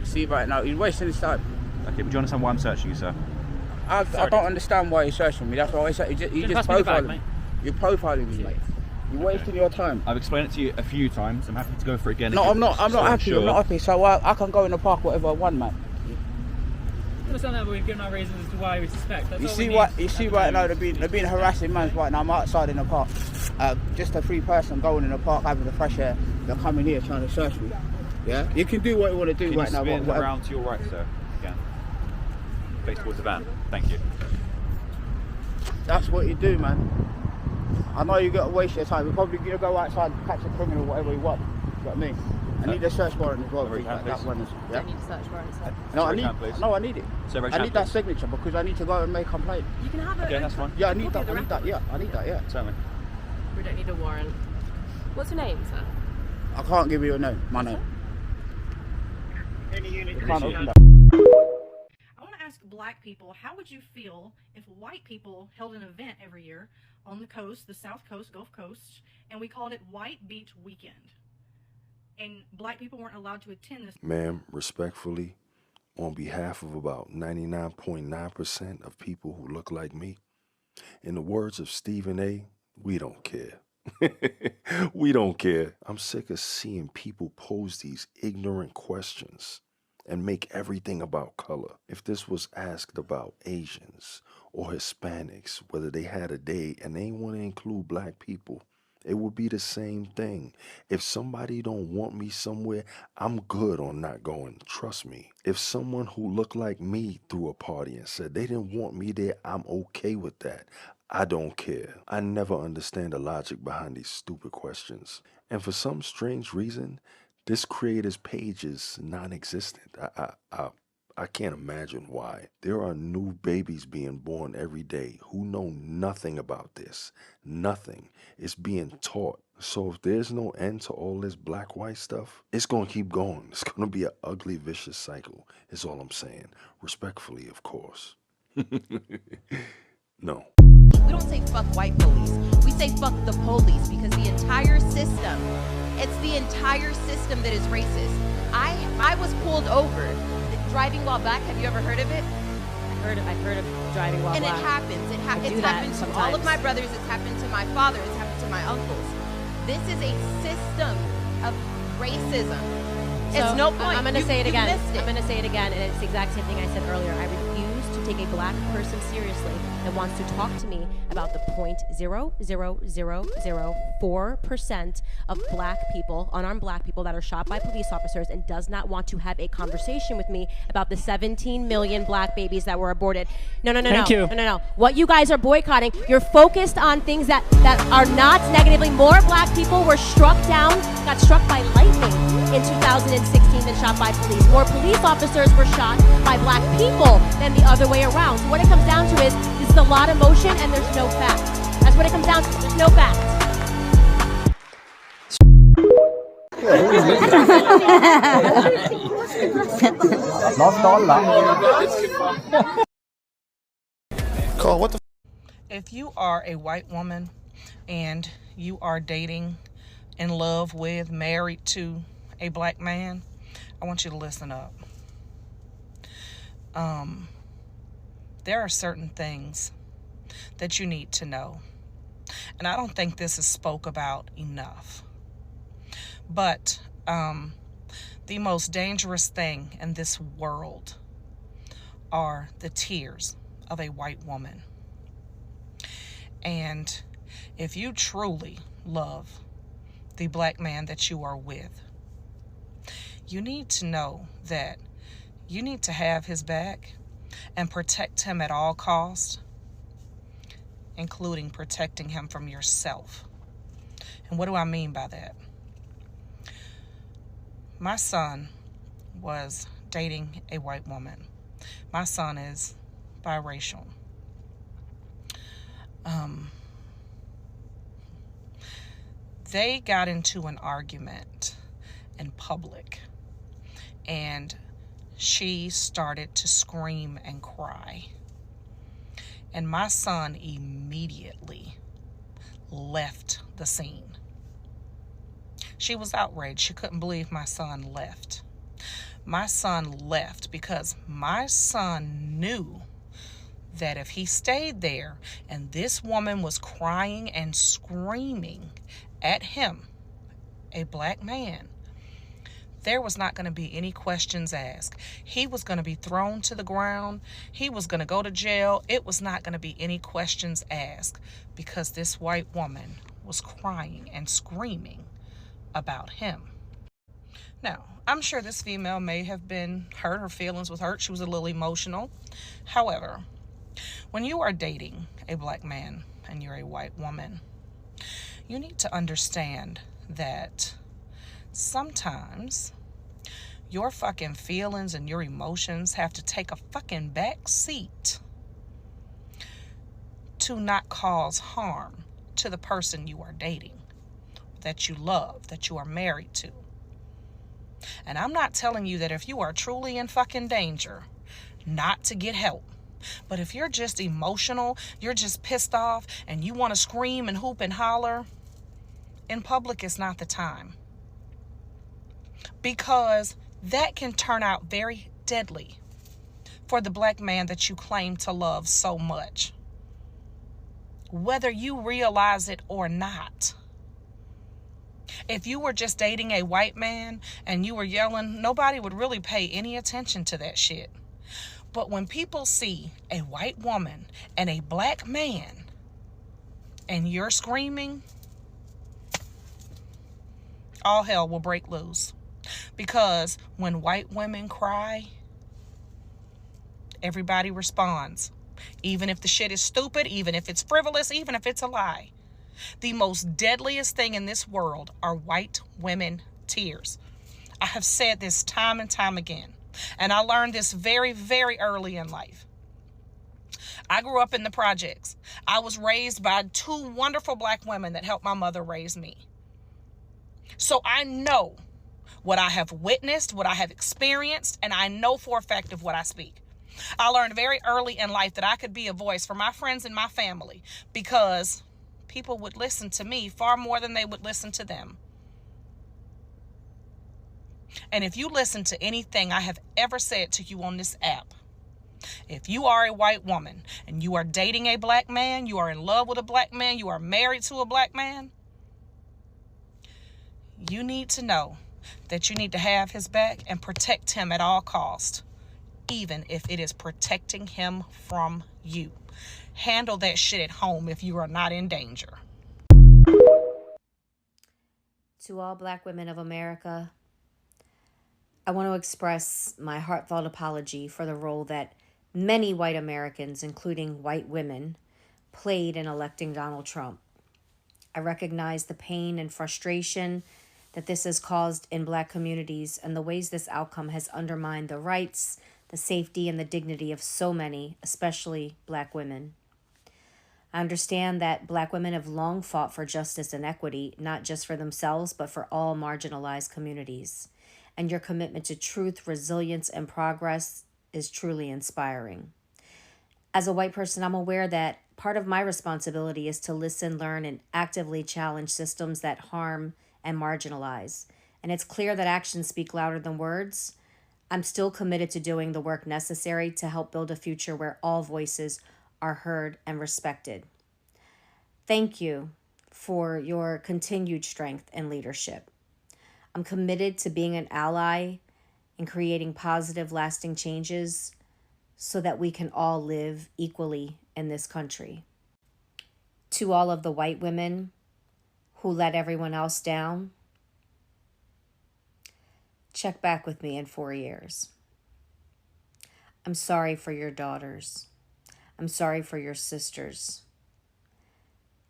See right now, he's wasting his time. Okay, but do you understand why I'm searching you, sir? I don't understand why you're searching me. That's what I said. You just profiling me. You're profiling me, mate. You're wasting your time. I've explained it to you a few times. I'm happy to go for it again. No, I'm not happy. I'm not happy. So I can go in the park whatever I want, man. I understand that, but we've given our reasons as to why we suspect. That's you see right now, they're being harassing man right now. I'm outside in the park. Just a free person going in the park having the fresh air. They're coming here trying to search me. Yeah? You can do what you want to do right now. Can you spin around to your right, sir? Again. Face towards the van. Thank you. That's what you do, man. I know you got to waste your time. You're probably going to go outside and catch a criminal, whatever you want. You know what I mean? I need a search warrant as well. That one I need a search warrant, sir. No, I need it. I need that signature because I need to go and make a complaint. You can have it. Okay, that's fine. Yeah, I need that. Yeah. Certainly. We don't need a warrant. What's your name, sir? I can't give you a name. My name. Any unit. You can't open that. I want to ask black people, how would you feel if white people held an event every year on the coast, the South Coast, Gulf Coast, and we called it White Beach Weekend? And black people weren't allowed to attend this. Ma'am, respectfully, on behalf of about 99.9% of people who look like me, in the words of Stephen A., we don't care. We don't care. I'm sick of seeing people pose these ignorant questions and make everything about color. If this was asked about Asians or Hispanics, whether they had a day and they want to include black people, it would be the same thing. If somebody don't want me somewhere, I'm good on not going. Trust me. If someone who looked like me threw a party and said they didn't want me there, I'm okay with that. I don't care. I never understand the logic behind these stupid questions. And for some strange reason, this creator's page is non-existent. I can't imagine why. There are new babies being born every day who know nothing about this. Nothing. It's being taught. So if there's no end to all this black-white stuff, it's going to keep going. It's going to be an ugly, vicious cycle, is all I'm saying. Respectfully, of course. No. We don't say fuck white police. We say fuck the police because the entire system, it's the entire system that is racist. I was pulled over driving while black. Have you ever heard of it? I've heard of driving while black. And it happens. It's happened to all of my brothers. It's happened to my father. It's happened to my uncles. This is a system of racism. So it's no point. I'm going to say it again. I'm going to say it again, and it's the exact same thing I said earlier. I refuse to take a black person seriously that wants to talk to me about the 0.00004% of black people, unarmed black people that are shot by police officers, and does not want to have a conversation with me about the 17 million black babies that were aborted. No. What you guys are boycotting, you're focused on things that are not negatively. More black people were got struck by lightning in 2016 than shot by police. More police officers were shot by black people than the other way around. So what it comes down to is a lot of motion and there's no fact. That's what it comes down to. There's no fact. Cole, what the? If you are a white woman and you are dating, in love with, married to a black man, I want you to listen up. There are certain things that you need to know. And I don't think this is spoke about enough. But the most dangerous thing in this world are the tears of a white woman. And if you truly love the black man that you are with, you need to know that you need to have his back and protect him at all costs, including protecting him from yourself. And what do I mean by that? My son was dating a white woman. My son is biracial. They got into an argument in public, and she started to scream and cry. And my son immediately left the scene. She was outraged. She couldn't believe my son left. my son left because my son knew that if he stayed there and this woman was crying and screaming at him, a black man, there was not going to be any questions asked. He was going to be thrown to the ground. He was going to go to jail. It was not going to be any questions asked because this white woman was crying and screaming about him. Now, I'm sure this female may have been hurt. Her feelings was hurt. She was a little emotional. However, when you are dating a black man and you're a white woman, you need to understand that sometimes your fucking feelings and your emotions have to take a fucking back seat to not cause harm to the person you are dating, that you love, that you are married to. And I'm not telling you that if you are truly in fucking danger, not to get help. But if you're just emotional, you're just pissed off, and you want to scream and hoop and holler, in public is not the time. Because that can turn out very deadly for the black man that you claim to love so much, whether you realize it or not. If you were just dating a white man and you were yelling, nobody would really pay any attention to that shit. But when people see a white woman and a black man and you're screaming, all hell will break loose. Because when white women cry, everybody responds. Even if the shit is stupid, even if it's frivolous, even if it's a lie. The most deadliest thing in this world are white women tears. I have said this time and time again. And I learned this very, very early in life. I grew up in the projects. I was raised by two wonderful black women that helped my mother raise me. So I know what I have witnessed, what I have experienced, and I know for a fact of what I speak. I learned very early in life that I could be a voice for my friends and my family because people would listen to me far more than they would listen to them. And if you listen to anything I have ever said to you on this app, if you are a white woman and you are dating a black man, you are in love with a black man, you are married to a black man, you need to know that you need to have his back and protect him at all costs, even if it is protecting him from you. Handle that shit at home if you are not in danger. To all black women of America, I want to express my heartfelt apology for the role that many white Americans, including white women, played in electing Donald Trump. I recognize the pain and frustration that this has caused in black communities and the ways this outcome has undermined the rights, the safety, and the dignity of so many, especially black women. I understand that black women have long fought for justice and equity, not just for themselves, but for all marginalized communities. And your commitment to truth, resilience, and progress is truly inspiring. As a white person, I'm aware that part of my responsibility is to listen, learn, and actively challenge systems that harm and marginalize. And it's clear that actions speak louder than words. I'm still committed to doing the work necessary to help build a future where all voices are heard and respected. Thank you for your continued strength and leadership. I'm committed to being an ally and creating positive, lasting changes so that we can all live equally in this country. To all of the white women who let everyone else down, check back with me in 4 years. I'm sorry for your daughters. I'm sorry for your sisters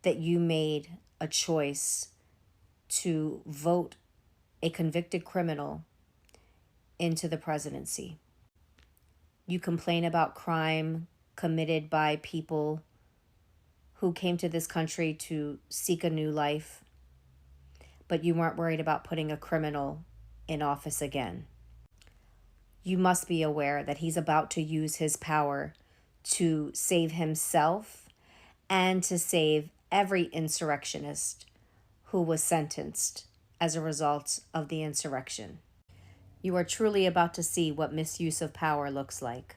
that you made a choice to vote a convicted criminal into the presidency. You complain about crime committed by people who came to this country to seek a new life, but you weren't worried about putting a criminal in office again. You must be aware that he's about to use his power to save himself and to save every insurrectionist who was sentenced as a result of the insurrection. You are truly about to see what misuse of power looks like.